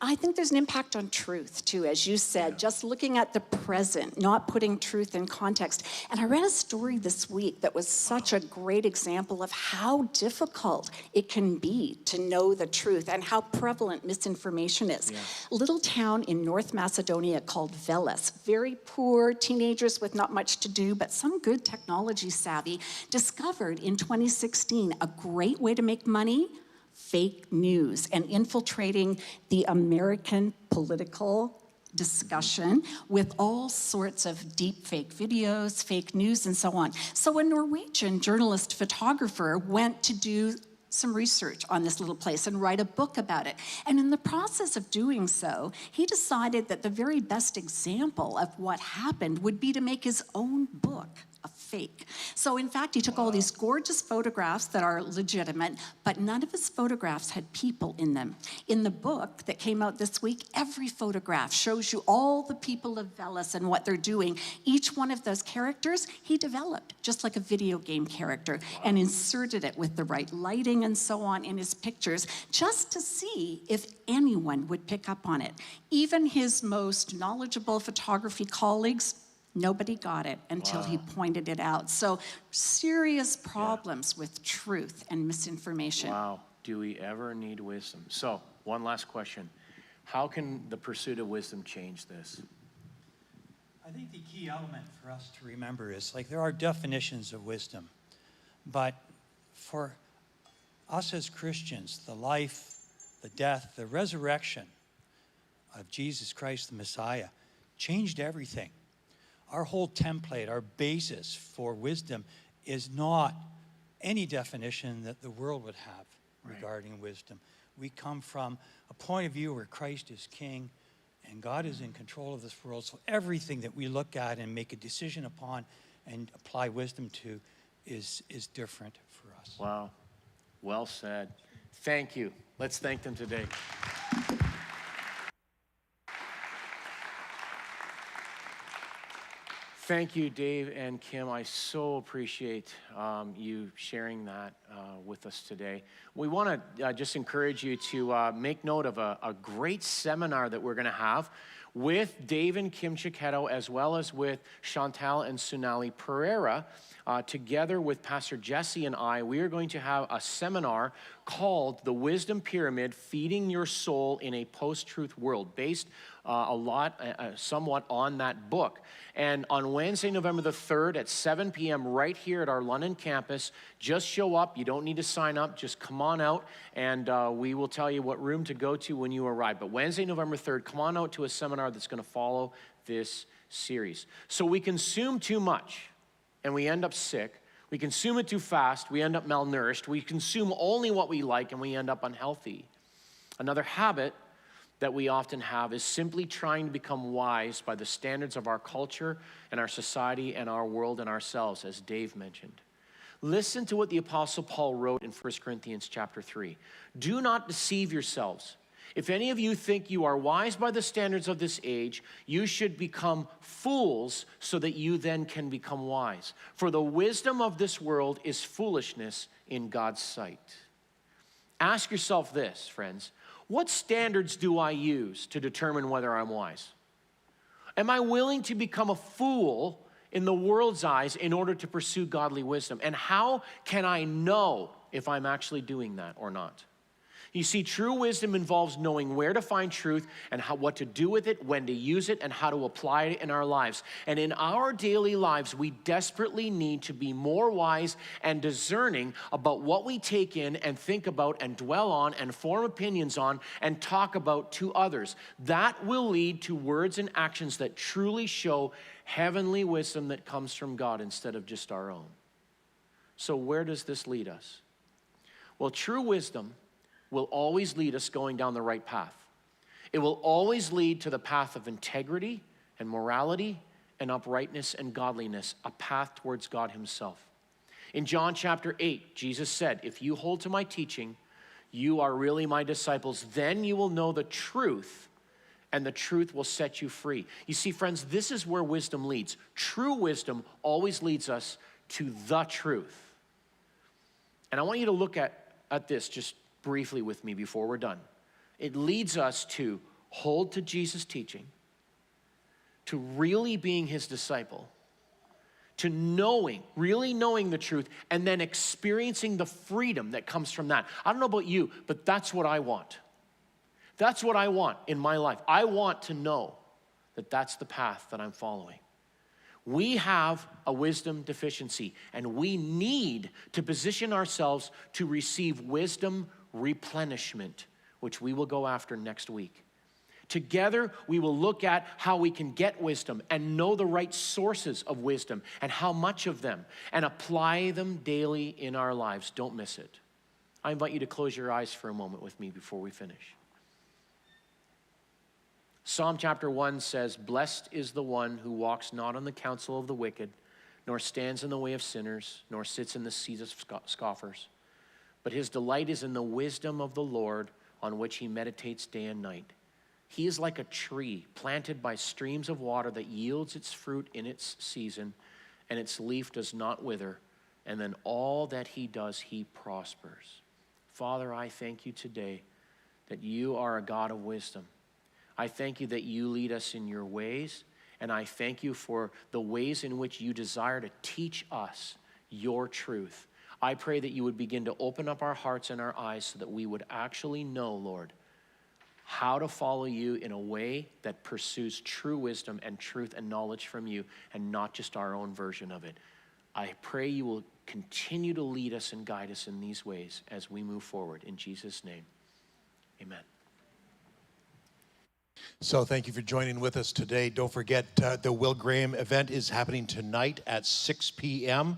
I think there's an impact on truth, too, as you said, just looking at the present, not putting truth in context. And I read a story this week that was such a great example of how difficult it can be to know the truth and how prevalent misinformation is. A little town in North Macedonia called Veles, very poor teenagers with not much to do, but some good technology savvy, discovered in 2016 a great way to make money: fake news and infiltrating the American political discussion with all sorts of deep fake videos, fake news, and so on. So a Norwegian journalist photographer went to do some research on this little place and write a book about it. And in the process of doing so, he decided that the very best example of what happened would be to make his own book a fake. So in fact, he took all these gorgeous photographs that are legitimate, but none of his photographs had people in them. In the book that came out this week, every photograph shows you all the people of Veles and what they're doing. Each one of those characters, he developed, just like a video game character, and inserted it with the right lighting and so on in his pictures, just to see if anyone would pick up on it. Even his most knowledgeable photography colleagues, nobody got it until he pointed it out. So serious problems with truth and misinformation. Wow, do we ever need wisdom? So, one last question. How can the pursuit of wisdom change this? I think the key element for us to remember is, there are definitions of wisdom, but for us as Christians, the life, the death, the resurrection of Jesus Christ, the Messiah, changed everything. Our whole template, our basis for wisdom is not any definition that the world would have regarding wisdom. We come from a point of view where Christ is king and God is in control of this world. So everything that we look at and make a decision upon and apply wisdom to is different for us. Wow, well said. Thank you. Let's thank them today. Thank you, Dave and Kim. I so appreciate you sharing that with us today. We want to just encourage you to make note of a great seminar that we're going to have with Dave and Kim Chiquetto, as well as with Chantal and Sunali Pereira. Together with Pastor Jesse and I, we are going to have a seminar called The Wisdom Pyramid, Feeding Your Soul in a Post-Truth World, based somewhat on that book. And on Wednesday, November the 3rd at 7 p.m. right here at our London campus, just show up. You don't need to sign up. Just come on out, and we will tell you what room to go to when you arrive. But Wednesday, November 3rd, come on out to a seminar that's going to follow this series. So we consume too much, and we end up sick. We consume it too fast, we end up malnourished. We consume only what we like, and we end up unhealthy. Another habit that we often have is simply trying to become wise by the standards of our culture and our society and our world and ourselves, as Dave mentioned. Listen to what the Apostle Paul wrote in 1 Corinthians chapter 3. Do not deceive yourselves. If any of you think you are wise by the standards of this age, you should become fools so that you then can become wise. For the wisdom of this world is foolishness in God's sight. Ask yourself this, friends. What standards do I use to determine whether I'm wise? Am I willing to become a fool in the world's eyes in order to pursue godly wisdom? And how can I know if I'm actually doing that or not? You see, true wisdom involves knowing where to find truth and what to do with it, when to use it, and how to apply it in our lives. And in our daily lives, we desperately need to be more wise and discerning about what we take in and think about and dwell on and form opinions on and talk about to others. That will lead to words and actions that truly show heavenly wisdom that comes from God instead of just our own. So where does this lead us? Well, true wisdom will always lead us going down the right path. It will always lead to the path of integrity and morality and uprightness and godliness, a path towards God himself. In John chapter 8, Jesus said, if you hold to my teaching, you are really my disciples. Then you will know the truth, and the truth will set you free. You see, friends, this is where wisdom leads. True wisdom always leads us to the truth. And I want you to look at this just briefly with me before we're done. It leads us to hold to Jesus' teaching, to really being his disciple, to really knowing the truth, and then experiencing the freedom that comes from that. I don't know about you, but that's what I want. That's what I want in my life. I want to know that that's the path that I'm following. We have a wisdom deficiency, and we need to position ourselves to receive wisdom replenishment, which we will go after next week. Together, we will look at how we can get wisdom and know the right sources of wisdom and how much of them, and apply them daily in our lives. Don't miss it. I invite you to close your eyes for a moment with me before we finish. Psalm chapter 1 says, blessed is the one who walks not on the counsel of the wicked, nor stands in the way of sinners, nor sits in the seat of scoffers. But his delight is in the wisdom of the Lord, on which he meditates day and night. He is like a tree planted by streams of water that yields its fruit in its season, and its leaf does not wither, and then all that he does, he prospers. Father, I thank you today that you are a God of wisdom. I thank you that you lead us in your ways, and I thank you for the ways in which you desire to teach us your truth. I pray that you would begin to open up our hearts and our eyes so that we would actually know, Lord, how to follow you in a way that pursues true wisdom and truth and knowledge from you, and not just our own version of it. I pray you will continue to lead us and guide us in these ways as we move forward. In Jesus' name, amen. So thank you for joining with us today. Don't forget, the Will Graham event is happening tonight at 6 p.m.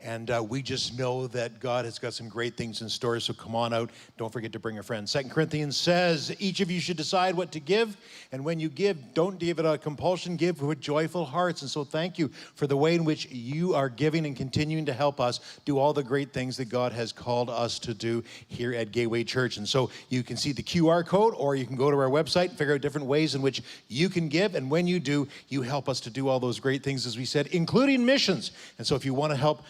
And we just know that God has got some great things in store, so come on out. Don't forget to bring a friend. 2 Corinthians says, each of you should decide what to give. And when you give, don't give it out of compulsion, give with joyful hearts. And so thank you for the way in which you are giving and continuing to help us do all the great things that God has called us to do here at Gateway Church. And so you can see the QR code, or you can go to our website and figure out different ways in which you can give. And when you do, you help us to do all those great things, as we said, including missions. And so if you want to help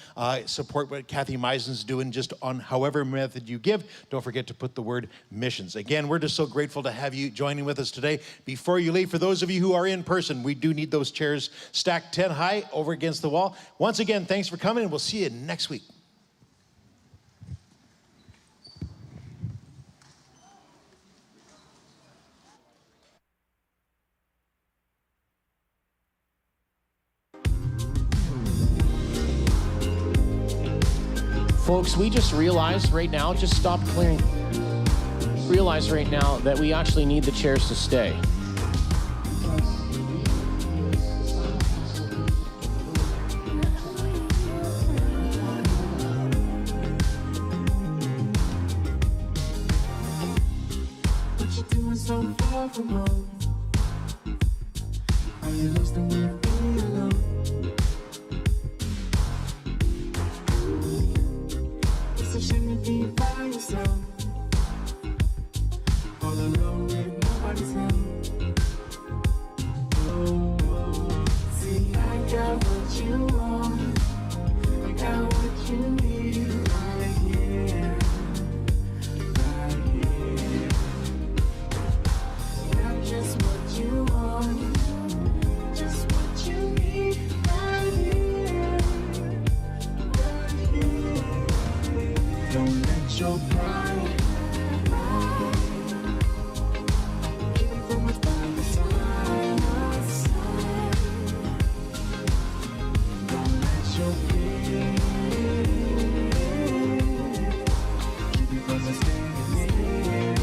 support what Kathy Meisen's doing just on however method you give. Don't forget to put the word missions. Again, we're just so grateful to have you joining with us today. Before you leave, for those of you who are in person, we do need those chairs stacked 10 high over against the wall. Once again, thanks for coming, and we'll see you next week. Folks, we just realized right now, just stop clearing. Realize right now that we actually need the chairs to stay. What you doing so far from home? Are you lost and wanna be alone? It's a shame to be by yourself, all alone with nobody's help. Oh, see, I got what you want, I got what you need right here, right here. Got just what you want, just what you need right here, right here. Don't let your pride keep you from what's by your side. Don't let your fear keep you from staying here.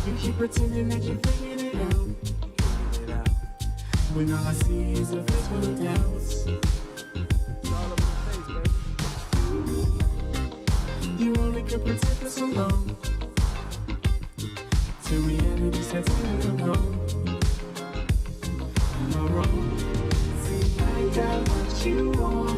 You keep pretending that you're figuring it out, when all I see is a face full of doubts. You only could pretend for so long, till reality sets in and come home. You're wrong. See, I got what you want.